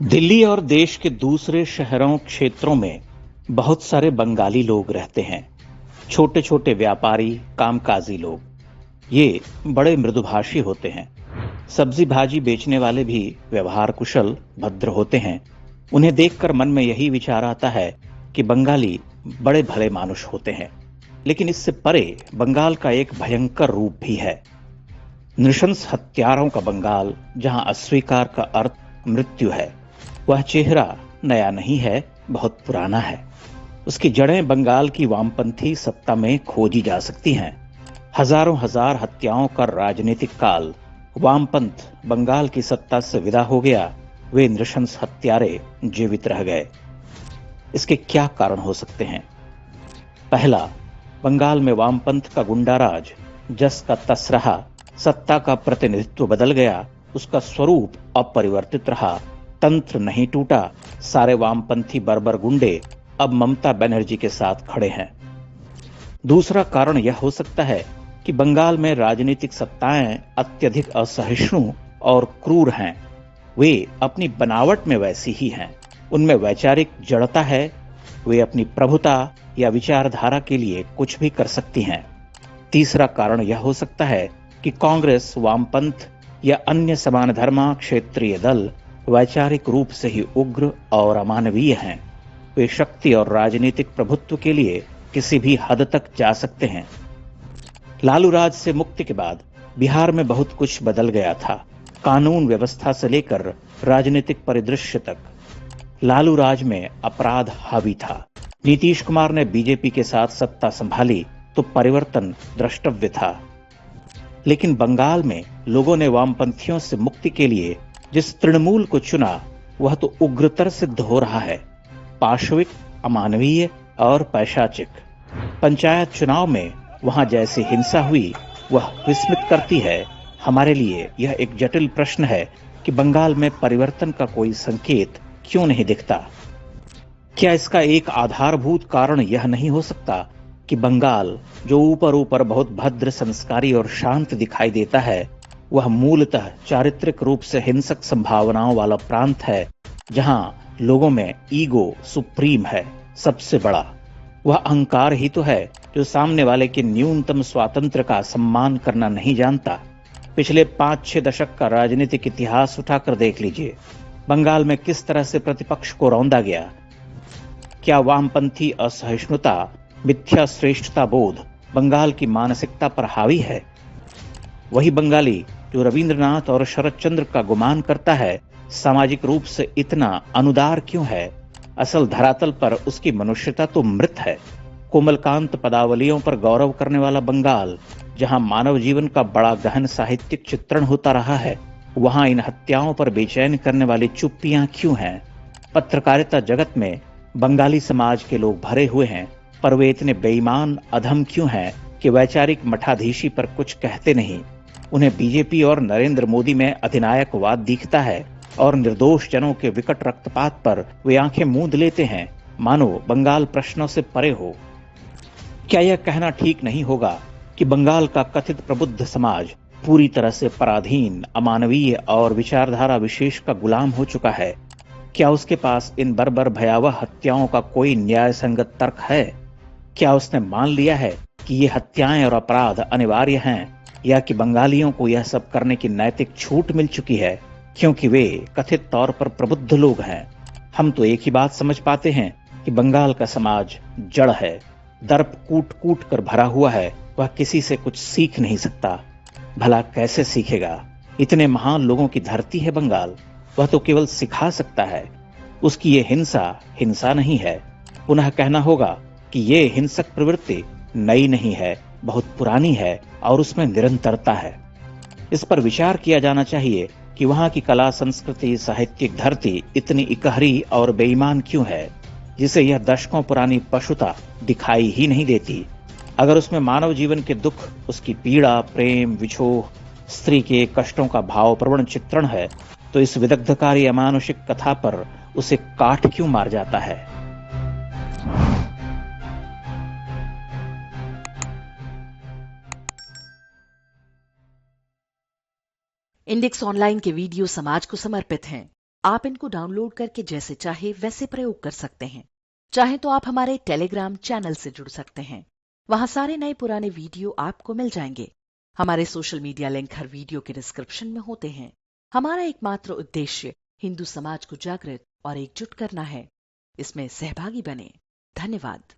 दिल्ली और देश के दूसरे शहरों क्षेत्रों में बहुत सारे बंगाली लोग रहते हैं। छोटे छोटे व्यापारी, कामकाजी लोग। ये बड़े मृदुभाषी होते हैं। सब्जी भाजी बेचने वाले भी व्यवहार कुशल, भद्र होते हैं। उन्हें देखकर मन में यही विचार आता है कि बंगाली बड़े भले मानुष होते हैं। लेकिन इससे परे बंगाल का एक भयंकर रूप भी है। नृशंस हत्यारों का बंगाल, जहां अस्वीकार का अर्थ मृत्यु है। वह चेहरा नया नहीं है, बहुत पुराना है। उसकी जड़ें बंगाल की वामपंथी सत्ता में खोजी जा सकती हैं। हजारों हजार हत्याओं का राजनीतिक काल, वामपंथ बंगाल की सत्ता से विदा हो गया। वे नृशंस हत्यारे जीवित रह गए। इसके क्या कारण हो सकते हैं? पहला, बंगाल में वामपंथ का गुंडाराज जस का तस रहा। सत्ता का प्रतिनिधित्व बदल गया, उसका स्वरूप अपरिवर्तित रहा। तंत्र नहीं टूटा। सारे वामपंथी बर्बर गुंडे अब ममता बनर्जी के साथ खड़े हैं। दूसरा कारण यह हो सकता है कि बंगाल में राजनीतिक सत्ताएं अत्यधिक असहिष्णु और क्रूर हैं। वे अपनी बनावट में वैसी ही हैं। उनमें वैचारिक जड़ता है। वे अपनी प्रभुता या विचारधारा के लिए कुछ भी कर सकती हैं। तीसरा कारण यह हो सकता है कि कांग्रेस, वामपंथ या अन्य समान धर्मा क्षेत्रीय दल वैचारिक रूप से ही उग्र और अमानवीय हैं। वे शक्ति और राजनीतिक प्रभुत्व के लिए किसी भी हद तक जा सकते हैं। लालू राज से मुक्ति के बाद बिहार में बहुत कुछ बदल गया था, कानून व्यवस्था से लेकर राजनीतिक परिदृश्य तक। लालू राज में अपराध हावी था। नीतीश कुमार ने बीजेपी के साथ सत्ता संभाली तो परिवर्तन द्रष्टव्य था। लेकिन बंगाल में लोगों ने वामपंथियों से मुक्ति के लिए जिस तृणमूल को चुना, वह तो उग्रतर सिद्ध हो रहा है। पाशविक, अमानवीय और पैशाचिक। पंचायत चुनाव में वहां जैसी हिंसा हुई, वह विस्मित करती है। हमारे लिए यह एक जटिल प्रश्न है कि बंगाल में परिवर्तन का कोई संकेत क्यों नहीं दिखता। क्या इसका एक आधारभूत कारण यह नहीं हो सकता कि बंगाल, जो ऊपर ऊपर बहुत भद्र, संस्कारी और शांत दिखाई देता है, वह मूलतः चारित्रिक रूप से हिंसक संभावनाओं वाला प्रांत है, जहां लोगों में ईगो सुप्रीम है, सबसे बड़ा। वह अहंकार ही तो है जो सामने वाले के न्यूनतम स्वातंत्र का सम्मान करना नहीं जानता। पिछले 5-6 दशक का राजनीतिक इतिहास उठाकर देख लीजिए। बंगाल में किस तरह से प्रतिपक्ष को रौंदा गया। क्या वामपंथी असहिष्णुता, मिथ्या श्रेष्ठता बोध बंगाल की मानसिकता पर हावी है? वही बंगाली जो रविंद्रनाथ और शरद चंद्र का गुमान करता है, सामाजिक रूप से इतना अनुदार क्यों है? असल धरातल पर उसकी मनुष्यता तो मृत है। कोमलकांत पदावलियों पर गौरव करने वाला बंगाल, जहां मानव जीवन का बड़ा गहन साहित्यिक चित्रण होता रहा है, वहां इन हत्याओं पर बेचैन करने वाली चुप्पियां क्यों हैं? पत्रकारिता जगत में बंगाली समाज के लोग भरे हुए हैं, पर वे इतने बेईमान, अधम क्यों हैं कि वैचारिक मठाधीशी पर कुछ कहते नहीं? उन्हें बीजेपी और नरेंद्र मोदी में अधिनायकवाद दिखता है और निर्दोष जनों के विकट रक्तपात पर वे आंखें मूंद लेते हैं, मानो बंगाल प्रश्नों से परे हो। क्या यह कहना ठीक नहीं होगा कि बंगाल का कथित प्रबुद्ध समाज पूरी तरह से पराधीन, अमानवीय और विचारधारा विशेष का गुलाम हो चुका है? क्या उसके पास इन बर्बर भयावह हत्याओं का कोई न्याय संगत तर्क है? क्या उसने मान लिया है कि ये हत्याएं और अपराध अनिवार्य हैं, या कि बंगालियों को यह सब करने की नैतिक छूट मिल चुकी है क्योंकि वे कथित तौर पर प्रबुद्ध लोग हैं? हम तो एक ही बात समझ पाते हैं कि बंगाल का समाज जड़ है, दर्प कूट कूट कर भरा हुआ है। वह किसी से कुछ सीख नहीं सकता। भला कैसे सीखेगा? इतने महान लोगों की धरती है बंगाल। वह तो केवल सिखा सकता है। उसकी ये हिंसा नहीं है। पुनः कहना होगा कि ये हिंसक प्रवृत्ति नई नहीं है, बहुत पुरानी है और उसमें निरंतरता है। इस पर विचार किया जाना चाहिए कि वहां की कला, संस्कृति, साहित्यिक धरती इतनी इकहरी और बेईमान क्यों है, जिसे यह दशकों पुरानी पशुता दिखाई ही नहीं देती। अगर उसमें मानव जीवन के दुख, उसकी पीड़ा, प्रेम, विछोह, स्त्री के कष्टों का भावप्रवण चित्रण है, तो इस विदग्धकारी अमानुषिक कथा पर उसे काट क्यों मार जाता है? इंडेक्स ऑनलाइन के वीडियो समाज को समर्पित हैं। आप इनको डाउनलोड करके जैसे चाहे वैसे प्रयोग कर सकते हैं। चाहे तो आप हमारे टेलीग्राम चैनल से जुड़ सकते हैं। वहां सारे नए पुराने वीडियो आपको मिल जाएंगे। हमारे सोशल मीडिया लिंक हर वीडियो के डिस्क्रिप्शन में होते हैं। हमारा एकमात्र उद्देश्य हिंदू समाज को जागृत और एकजुट करना है। इसमें सहभागी बने। धन्यवाद।